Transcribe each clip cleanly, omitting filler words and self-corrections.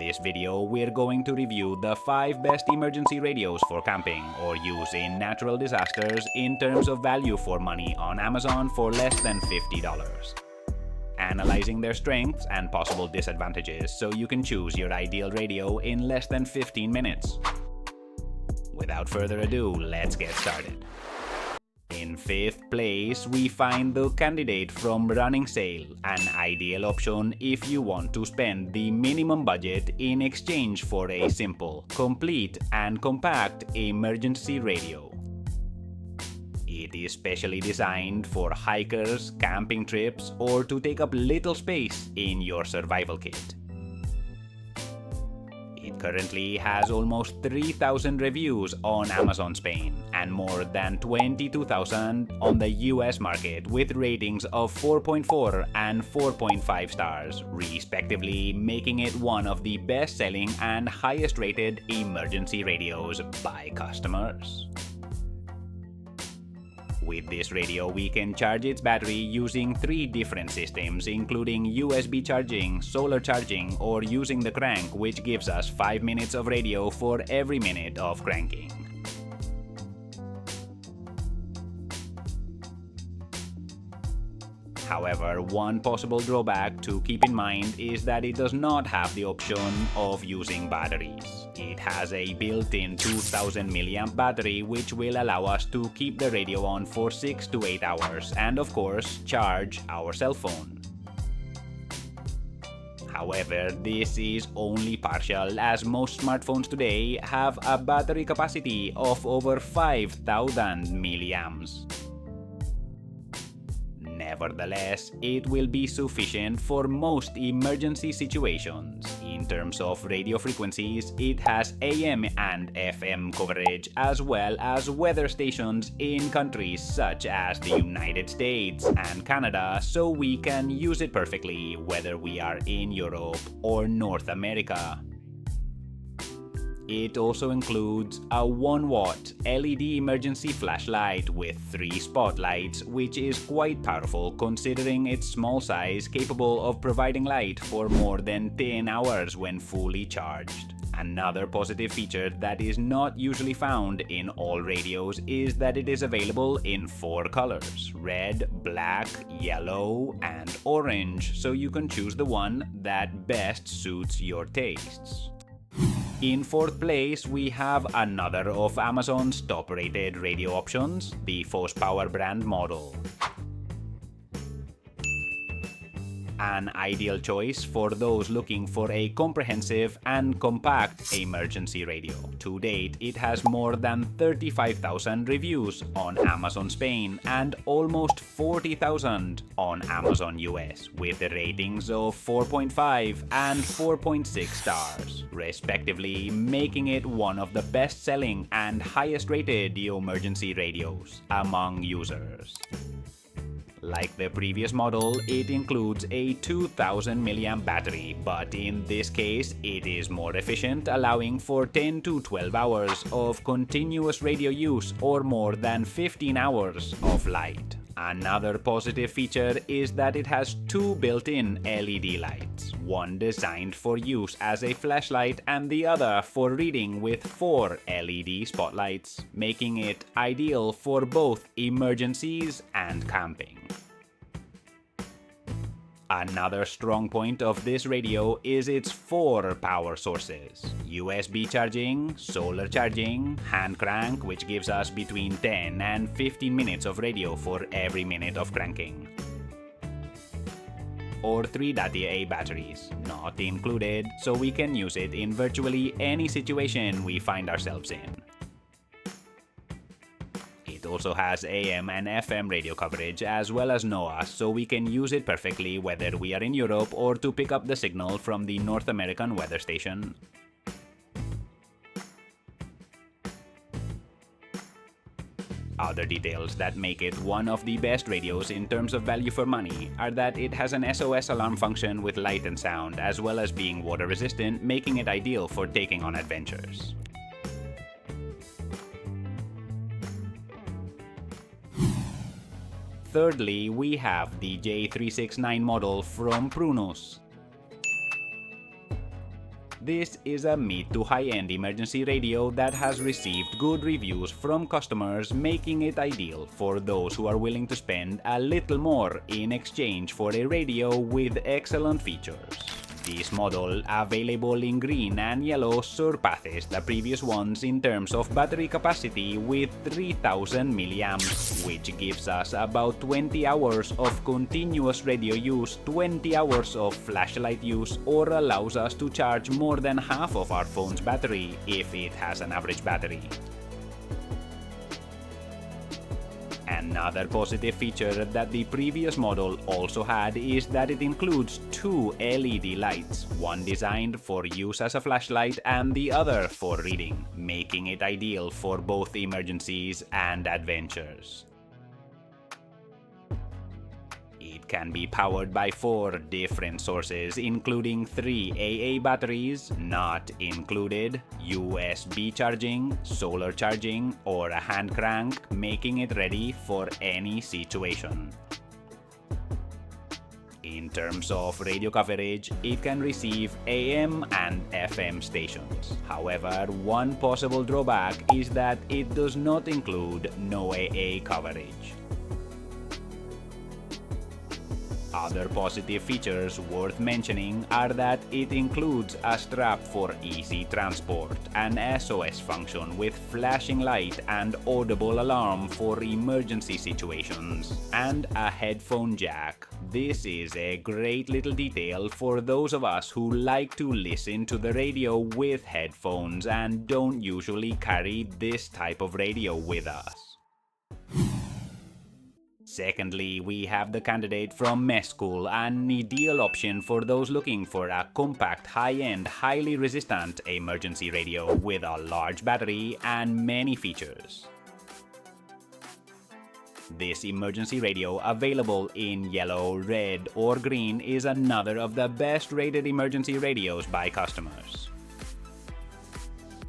this video, we're going to review the 5 best emergency radios for camping or use in natural disasters in terms of value for money on Amazon for less than $50. Analyzing their strengths and possible disadvantages so you can choose your ideal radio in less than 15 minutes. Without further ado, let's get started. In 5th place, we find the candidate from RUNNINGSAIL, an ideal option if you want to spend the minimum budget in exchange for a simple, complete and compact emergency radio. It is specially designed for hikers, camping trips, or to take up little space in your survival kit. It currently has almost 3,000 reviews on Amazon Spain and more than 22,000 on the US market with ratings of 4.4 and 4.5 stars, respectively, making it one of the best-selling and highest-rated emergency radios by customers. With this radio, we can charge its battery using 3 different systems, including USB charging, solar charging, or using the crank, which gives us 5 minutes of radio for every minute of cranking. However, one possible drawback to keep in mind is that it does not have the option of using batteries. It has a built-in 2000 mAh battery which will allow us to keep the radio on for 6 to 8 hours and of course charge our cell phone. However, this is only partial as most smartphones today have a battery capacity of over 5000 milliamps. Nevertheless, it will be sufficient for most emergency situations. In terms of radio frequencies, it has AM and FM coverage as well as weather stations in countries such as the United States and Canada, so we can use it perfectly whether we are in Europe or North America. It also includes a 1-watt LED emergency flashlight with 3 spotlights, which is quite powerful considering its small size, capable of providing light for more than 10 hours when fully charged. Another positive feature that is not usually found in all radios is that it is available in 4 colors: red, black, yellow, and orange, so you can choose the one that best suits your tastes. In 4th place, we have another of Amazon's top-rated radio options, the FOSPOWER brand model. An ideal choice for those looking for a comprehensive and compact emergency radio. To date, it has more than 35,000 reviews on Amazon Spain and almost 40,000 on Amazon US, with ratings of 4.5 and 4.6 stars, respectively, making it one of the best-selling and highest-rated emergency radios among users. Like the previous model, it includes a 2000 mAh battery, but in this case, it is more efficient, allowing for 10 to 12 hours of continuous radio use or more than 15 hours of light. Another positive feature is that it has 2 built-in LED lights, one designed for use as a flashlight and the other for reading with 4 LED spotlights, making it ideal for both emergencies and camping. Another strong point of this radio is its 4 power sources: USB charging, solar charging, hand crank, which gives us between 10 and 15 minutes of radio for every minute of cranking, or 3 AA batteries, not included, so we can use it in virtually any situation we find ourselves in. It also has AM and FM radio coverage as well as NOAA, so we can use it perfectly whether we are in Europe or to pick up the signal from the North American weather station. Other details that make it one of the best radios in terms of value for money are that it has an SOS alarm function with light and sound, as well as being water resistant, making it ideal for taking on adventures. Thirdly, we have the J369 model from PRUNUS. This is a mid to high-end emergency radio that has received good reviews from customers, making it ideal for those who are willing to spend a little more in exchange for a radio with excellent features. This model, available in green and yellow, surpasses the previous ones in terms of battery capacity with 3000 mAh, which gives us about 20 hours of continuous radio use, 20 hours of flashlight use, or allows us to charge more than half of our phone's battery if it has an average battery. Another positive feature that the previous model also had is that it includes two LED lights, one designed for use as a flashlight and the other for reading, making it ideal for both emergencies and adventures. It can be powered by 4 different sources, including 3 AA batteries, not included, USB charging, solar charging, or a hand crank, making it ready for any situation. In terms of radio coverage, it can receive AM and FM stations. However, one possible drawback is that it does not include noaa coverage. Other positive features worth mentioning are that it includes a strap for easy transport, an SOS function with flashing light and audible alarm for emergency situations, and a headphone jack. This is a great little detail for those of us who like to listen to the radio with headphones and don't usually carry this type of radio with us. Secondly, we have the candidate from MESQOOL, an ideal option for those looking for a compact, high-end, highly resistant emergency radio with a large battery and many features. This emergency radio, available in yellow, red, or green, is another of the best rated emergency radios by customers.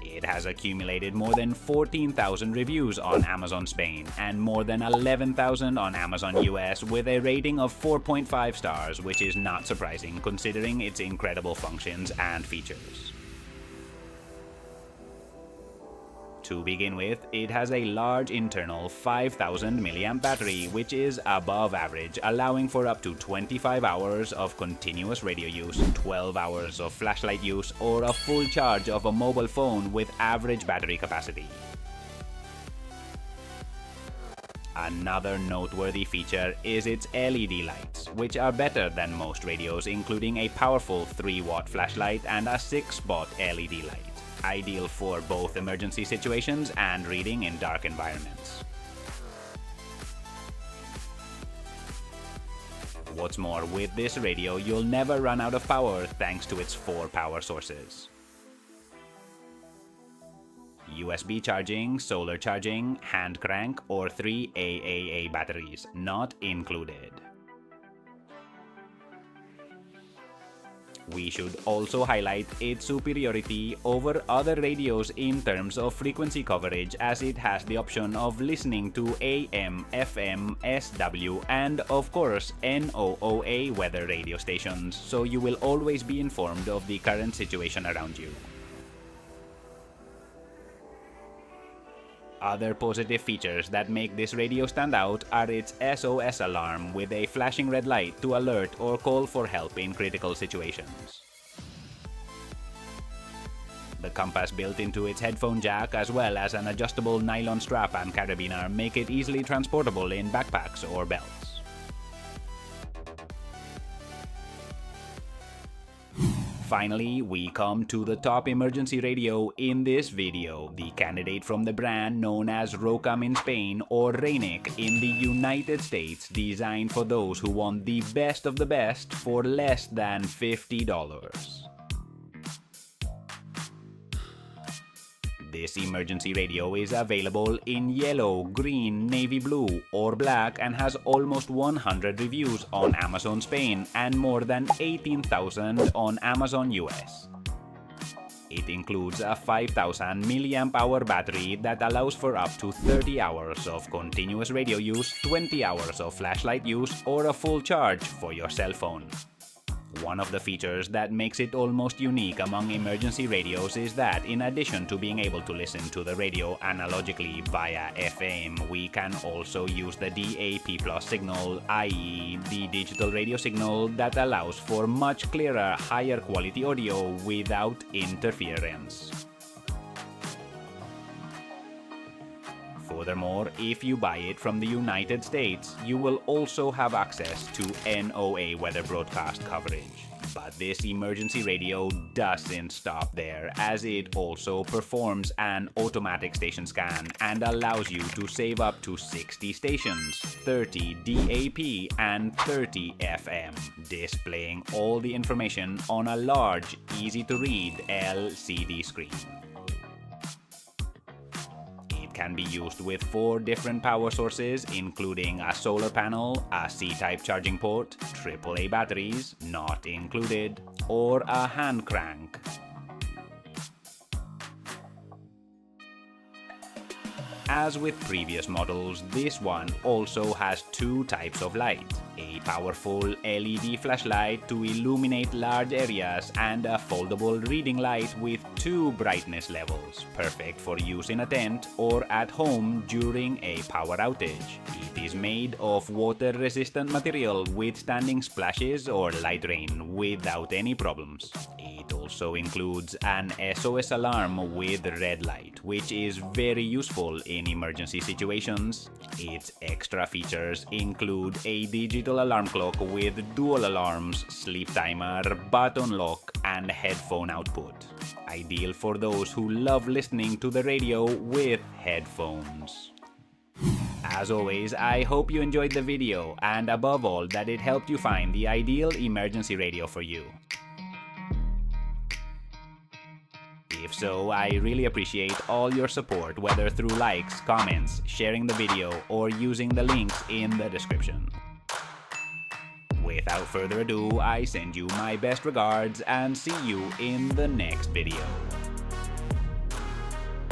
It has accumulated more than 14,000 reviews on Amazon Spain and more than 11,000 on Amazon US, with a rating of 4.5 stars, which is not surprising considering its incredible functions and features. To begin with, it has a large internal 5000 mAh battery, which is above average, allowing for up to 25 hours of continuous radio use, 12 hours of flashlight use, or a full charge of a mobile phone with average battery capacity. Another noteworthy feature is its LED lights, which are better than most radios, including a powerful 3-watt flashlight and a 6-spot LED light, ideal for both emergency situations and reading in dark environments. What's more, with this radio, you'll never run out of power thanks to its 4 power sources: USB charging, solar charging, hand crank, or 3 AAA batteries, not included. We should also highlight its superiority over other radios in terms of frequency coverage, as it has the option of listening to AM, FM, SW, and of course NOOA weather radio stations, so you will always be informed of the current situation around you. Other positive features that make this radio stand out are its SOS alarm with a flashing red light to alert or call for help in critical situations. The compass built into its headphone jack, as well as an adjustable nylon strap and carabiner, make it easily transportable in backpacks or belts. Finally, we come to the top emergency radio in this video, the candidate from the brand known as ROCAM in Spain or RAYNIC in the United States, designed for those who want the best of the best for less than $50. This emergency radio is available in yellow, green, navy blue, or black, and has almost 100 reviews on Amazon Spain and more than 18,000 on Amazon US. It includes a 5000 mAh battery that allows for up to 30 hours of continuous radio use, 20 hours of flashlight use, or a full charge for your cell phone. One of the features that makes it almost unique among emergency radios is that in addition to being able to listen to the radio analogically via FM, we can also use the DAP+ signal, i.e. the digital radio signal that allows for much clearer, higher quality audio without interference. Furthermore, if you buy it from the United States, you will also have access to NOAA weather broadcast coverage. But this emergency radio doesn't stop there, as it also performs an automatic station scan and allows you to save up to 60 stations, 30 DAP and 30 FM, displaying all the information on a large, easy-to-read LCD screen. Can be used with 4 different power sources, including a solar panel, a C-type charging port, AAA batteries, not included, or a hand crank. As with previous models, this one also has 2 types of light. A powerful LED flashlight to illuminate large areas and a foldable reading light with 2 brightness levels, perfect for use in a tent or at home during a power outage. It is made of water-resistant material withstanding splashes or light rain without any problems. It also includes an SOS alarm with red light, which is very useful in emergency situations. Its extra features include a digital alarm clock with dual alarms, sleep timer, button lock, and headphone output. Ideal for those who love listening to the radio with headphones. As always, I hope you enjoyed the video, and above all that it helped you find the ideal emergency radio for you. If so, I really appreciate all your support, whether through likes, comments, sharing the video, or using the links in the description. Without further ado, I send you my best regards and see you in the next video.